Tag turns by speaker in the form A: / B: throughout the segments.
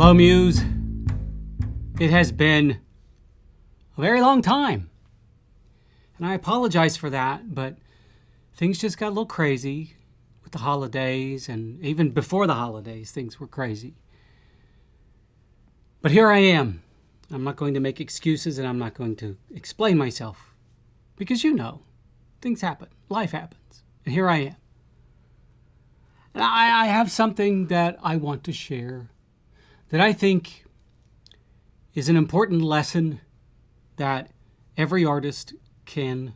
A: Hello, Muse. It has been a very long time. And I apologize for that, but things just got a little crazy with the holidays, and even before the holidays, things were crazy. But here I am. I'm not going to make excuses, and I'm not going to explain myself. Because things happen. Life happens. And here I am. And I have something that I want to share that I think is an important lesson that every artist can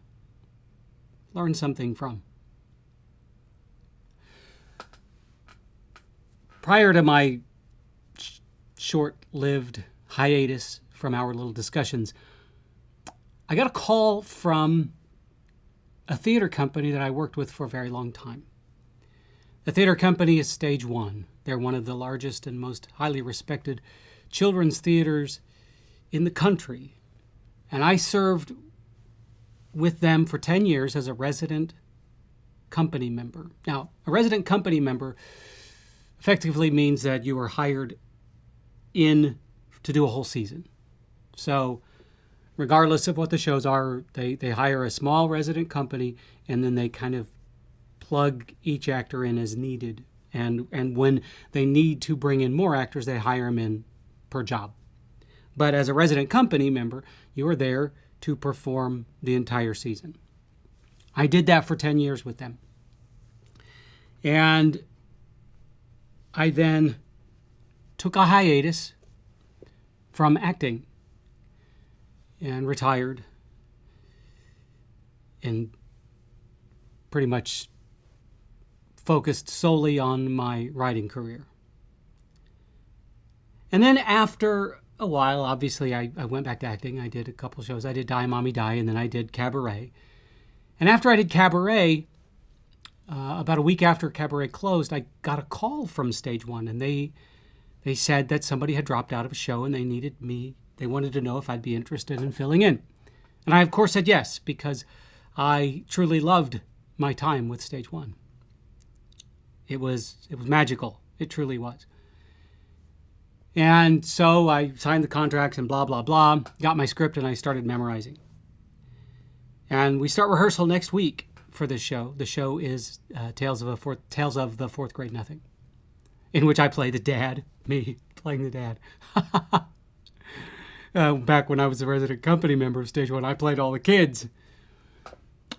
A: learn something from. Prior to my short-lived hiatus from our little discussions, I got a call from a theater company that I worked with for a very long time. The theater company is Stage One. They're one of the largest and most highly respected children's theaters in the country. And I served with them for 10 years as a resident company member. Now, a resident company member effectively means that you are hired in to do a whole season. So regardless of what the shows are, they hire a small resident company, and then they kind of plug each actor in as needed. And when they need to bring in more actors, they hire them in per job. But as a resident company member, you are there to perform the entire season. I did that for 10 years with them. And I then took a hiatus from acting and retired and pretty much focused solely on my writing career. And then after a while, obviously, I went back to acting. I did a couple shows. I did Die, Mommy Die, and then I did Cabaret. And after I did Cabaret, about a week after Cabaret closed, I got a call from Stage One, and they said that somebody had dropped out of a show and they needed me. They wanted to know if I'd be interested in filling in. And I, of course, said yes, because I truly loved my time with Stage One. It was magical. It truly was. And so I signed the contracts and blah, blah, blah, got my script, and I started memorizing. And we start rehearsal next week for this show. The show is Tales of the Fourth Grade Nothing, in which I play the dad, me playing the dad. Back when I was a resident company member of Stage One, I played all the kids.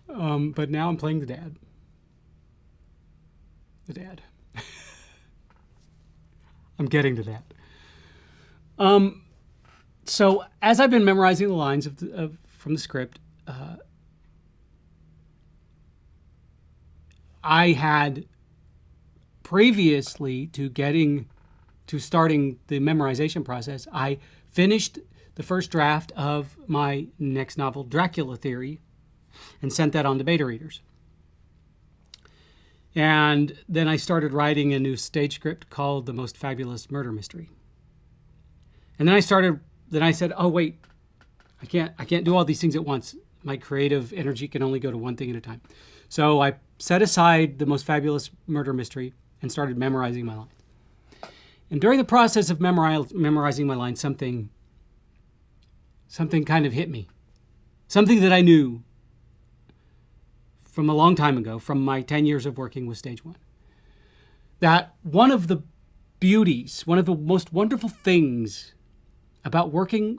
A: But now I'm playing the dad. The dad. I'm getting to that. So as I've been memorizing the lines from the script, I had previously to starting the memorization process, I finished the first draft of my next novel, Dracula Theory, and sent that on to beta readers. And then I started writing a new stage script called The Most Fabulous Murder Mystery. And then I said, oh wait, I can't do all these things at once. My creative energy can only go to one thing at a time. So I set aside The Most Fabulous Murder Mystery and started memorizing my lines. And during the process of memorizing my lines, something kind of hit me. Something that I knew from a long time ago, from my 10 years of working with Stage One. That one of the beauties, one of the most wonderful things about working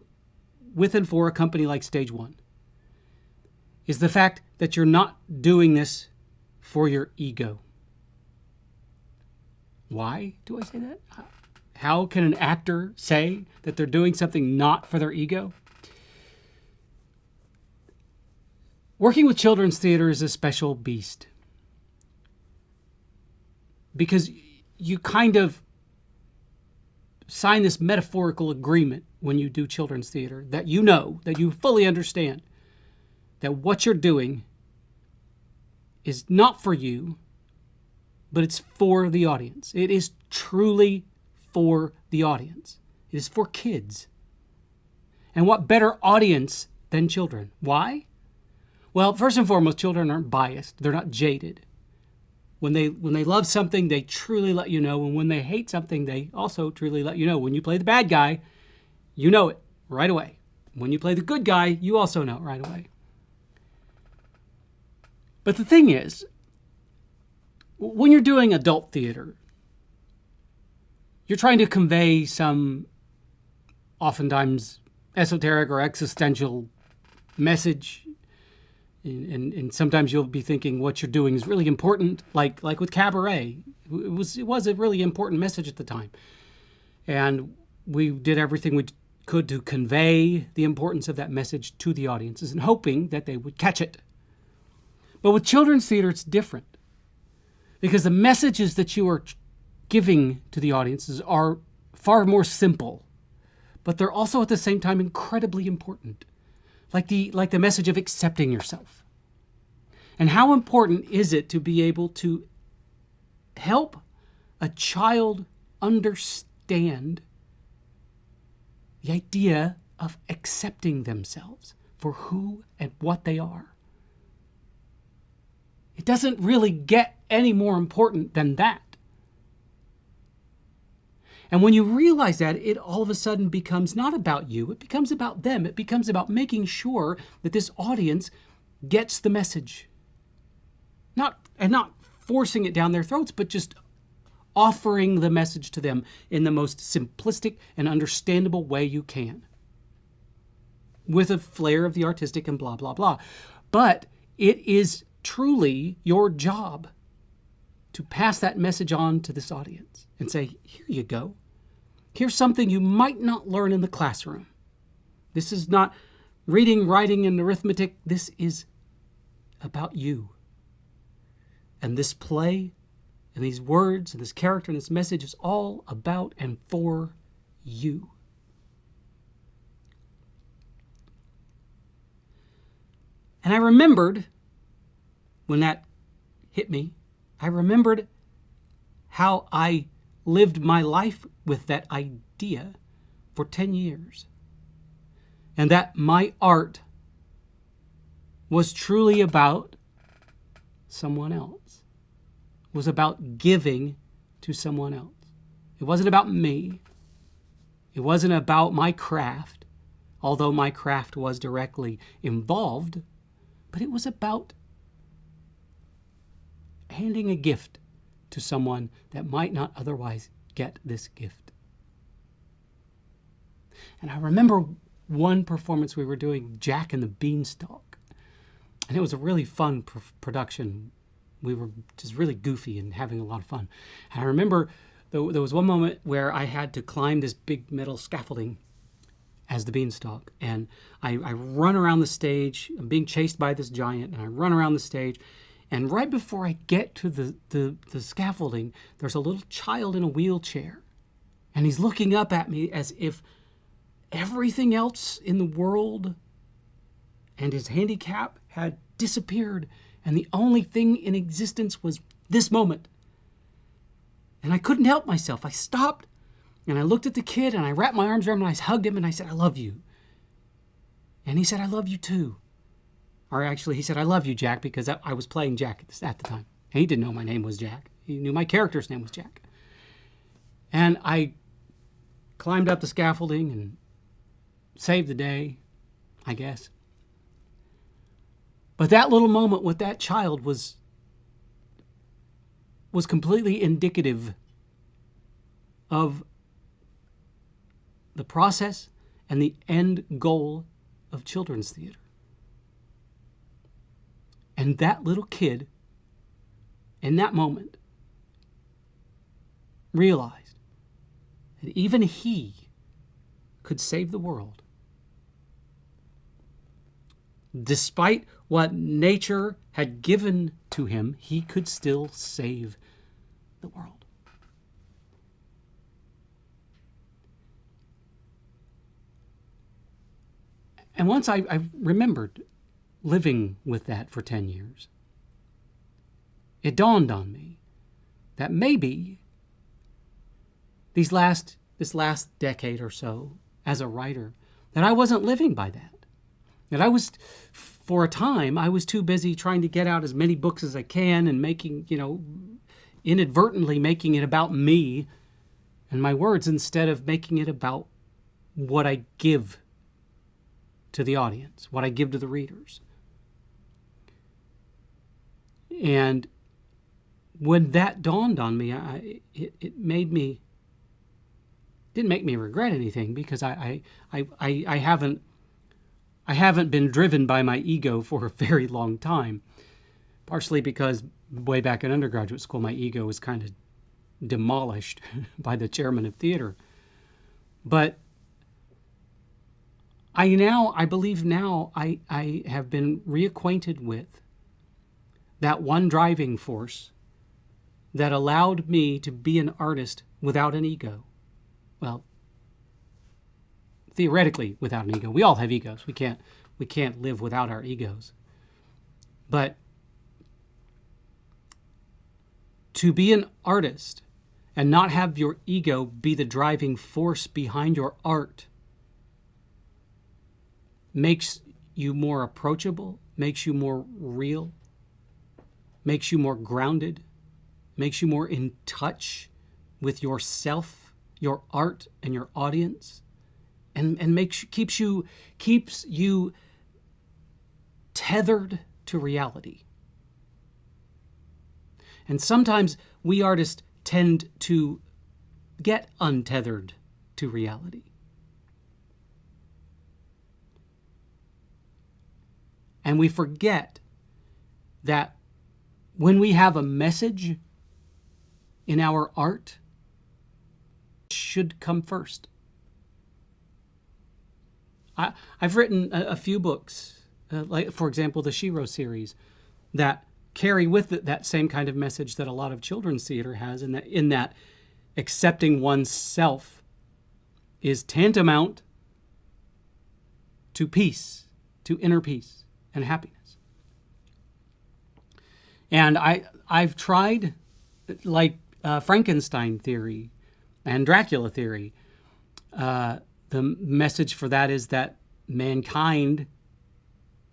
A: with and for a company like Stage One is the fact that you're not doing this for your ego. Why do I say that? How can an actor say that they're doing something not for their ego? Working with children's theater is a special beast because you kind of sign this metaphorical agreement when you do children's theater that that you fully understand that what you're doing is not for you, but it's for the audience. It is truly for the audience. It is for kids. And what better audience than children? Why? Well, first and foremost, children aren't biased. They're not jaded. When they love something, they truly let you know. And when they hate something, they also truly let you know. When you play the bad guy, you know it right away. When you play the good guy, you also know it right away. But the thing is, when you're doing adult theater, you're trying to convey some oftentimes esoteric or existential message. And sometimes you'll be thinking what you're doing is really important, like with Cabaret. It was a really important message at the time. And we did everything we could to convey the importance of that message to the audiences and hoping that they would catch it. But with children's theater, it's different. Because the messages that you are giving to the audiences are far more simple. But they're also at the same time incredibly important. Like the message of accepting yourself. And how important is it to be able to help a child understand the idea of accepting themselves for who and what they are? It doesn't really get any more important than that. And when you realize that, it all of a sudden becomes not about you, it becomes about them. It becomes about making sure that this audience gets the message. Not forcing it down their throats, but just offering the message to them in the most simplistic and understandable way you can. With a flair of the artistic and blah, blah, blah. But it is truly your job to pass that message on to this audience and say, here you go. Here's something you might not learn in the classroom. This is not reading, writing, and arithmetic. This is about you. And this play and these words and this character and this message is all about and for you. And I remembered when that hit me, I remembered how I lived my life with that idea for 10 years. And that my art was truly about someone else. It was about giving to someone else. It wasn't about me. It wasn't about my craft, although my craft was directly involved, but it was about handing a gift to someone that might not otherwise get this gift. And I remember one performance we were doing, Jack and the Beanstalk. And it was a really fun production. We were just really goofy and having a lot of fun. And I remember there was one moment where I had to climb this big metal scaffolding as the Beanstalk. And I run around the stage. I'm being chased by this giant. And I run around the stage. And right before I get to the scaffolding, there's a little child in a wheelchair. And he's looking up at me as if everything else in the world and his handicap had disappeared. And the only thing in existence was this moment. And I couldn't help myself. I stopped and I looked at the kid and I wrapped my arms around him and I hugged him and I said, I love you. And he said, I love you too. Or actually, he said, I love you, Jack, because I was playing Jack at the time. And he didn't know my name was Jack. He knew my character's name was Jack. And I climbed up the scaffolding and saved the day, I guess. But that little moment with that child was completely indicative of the process and the end goal of children's theater. And that little kid, in that moment, realized that even he could save the world. Despite what nature had given to him, he could still save the world. And once I remembered living with that for 10 years, it dawned on me that maybe this last decade or so as a writer, that I wasn't living by that. That I was, for a time, I was too busy trying to get out as many books as I can and making, inadvertently making it about me and my words instead of making it about what I give to the audience, what I give to the readers. And when that dawned on me, it made me, didn't make me regret anything, because I haven't been driven by my ego for a very long time, partially because way back in undergraduate school, my ego was kind of demolished by the chairman of theater. But I believe now I have been reacquainted with that one driving force that allowed me to be an artist without an ego. Well, theoretically without an ego. We all have egos. We can't live without our egos. But to be an artist and not have your ego be the driving force behind your art makes you more approachable, makes you more real, makes you more grounded, makes you more in touch with yourself, your art, and your audience, and keeps you tethered to reality. And sometimes we artists tend to get untethered to reality. And we forget that when we have a message in our art, it should come first. I've written a few books, like, for example, the Shiro series, that carry with it that same kind of message that a lot of children's theater has, in that accepting oneself is tantamount to peace, to inner peace and happiness. And I've tried, like Frankenstein theory and Dracula theory. The message for that is that mankind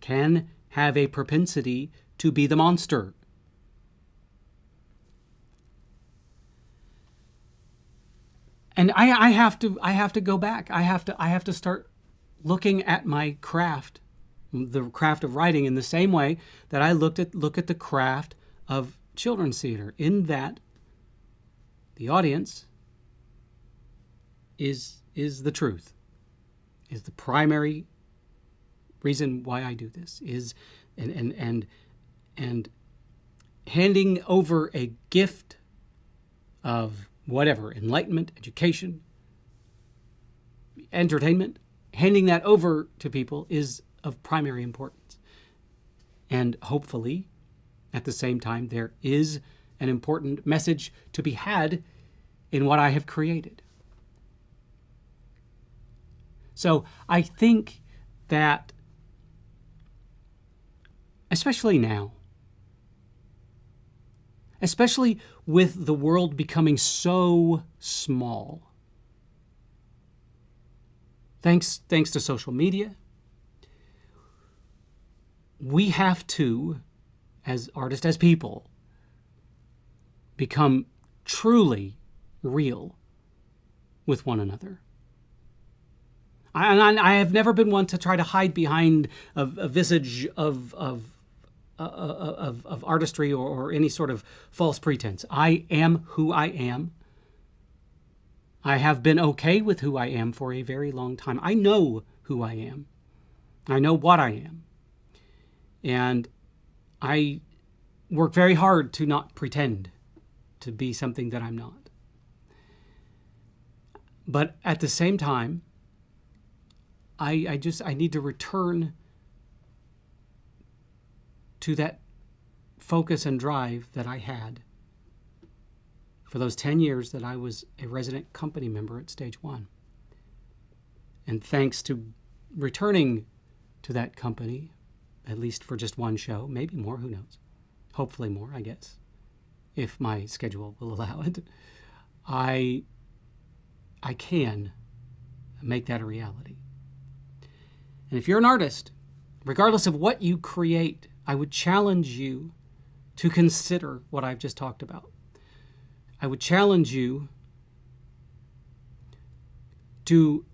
A: can have a propensity to be the monster. And I have to go back. I have to start looking at my craft, the craft of writing, in the same way that I look at the craft of children's theater, in that the audience is the truth, is the primary reason why I do this, is and handing over a gift of whatever, enlightenment, education, entertainment, handing that over to people is of primary importance. And hopefully, at the same time, there is an important message to be had in what I have created. So I think that, especially now, especially with the world becoming so small, thanks to social media, we have to, as artists, as people, become truly real with one another. I have never been one to try to hide behind a visage of artistry or any sort of false pretense. I am who I am. I have been okay with who I am for a very long time. I know who I am. I know what I am. And I work very hard to not pretend to be something that I'm not. But at the same time, I need to return to that focus and drive that I had for those 10 years that I was a resident company member at Stage One. And thanks to returning to that company, at least for just one show, maybe more, who knows? Hopefully more, I guess, if my schedule will allow it, I can make that a reality. And if you're an artist, regardless of what you create, I would challenge you to consider what I've just talked about. I would challenge you to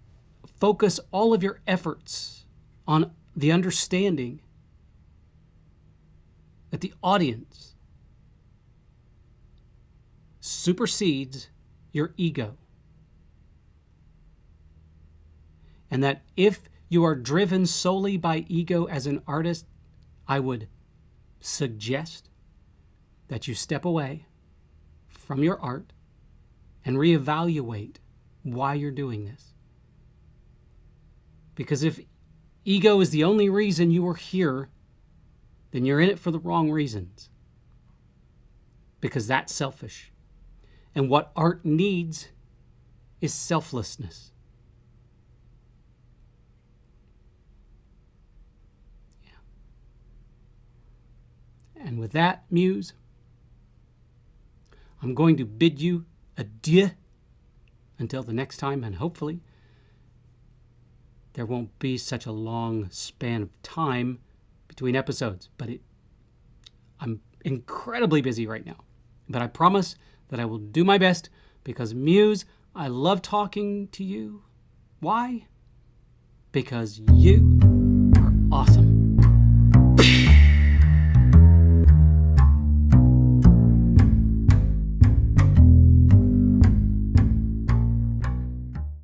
A: focus all of your efforts on the understanding that the audience supersedes your ego. And that if you are driven solely by ego as an artist, I would suggest that you step away from your art and reevaluate why you're doing this. Because if ego is the only reason you are here, then you're in it for the wrong reasons. Because that's selfish. And what art needs is selflessness. Yeah. And with that, Muse, I'm going to bid you adieu until the next time, and hopefully there won't be such a long span of time between episodes. But I'm incredibly busy right now. But I promise that I will do my best, because Muse, I love talking to you. Why? Because you are awesome.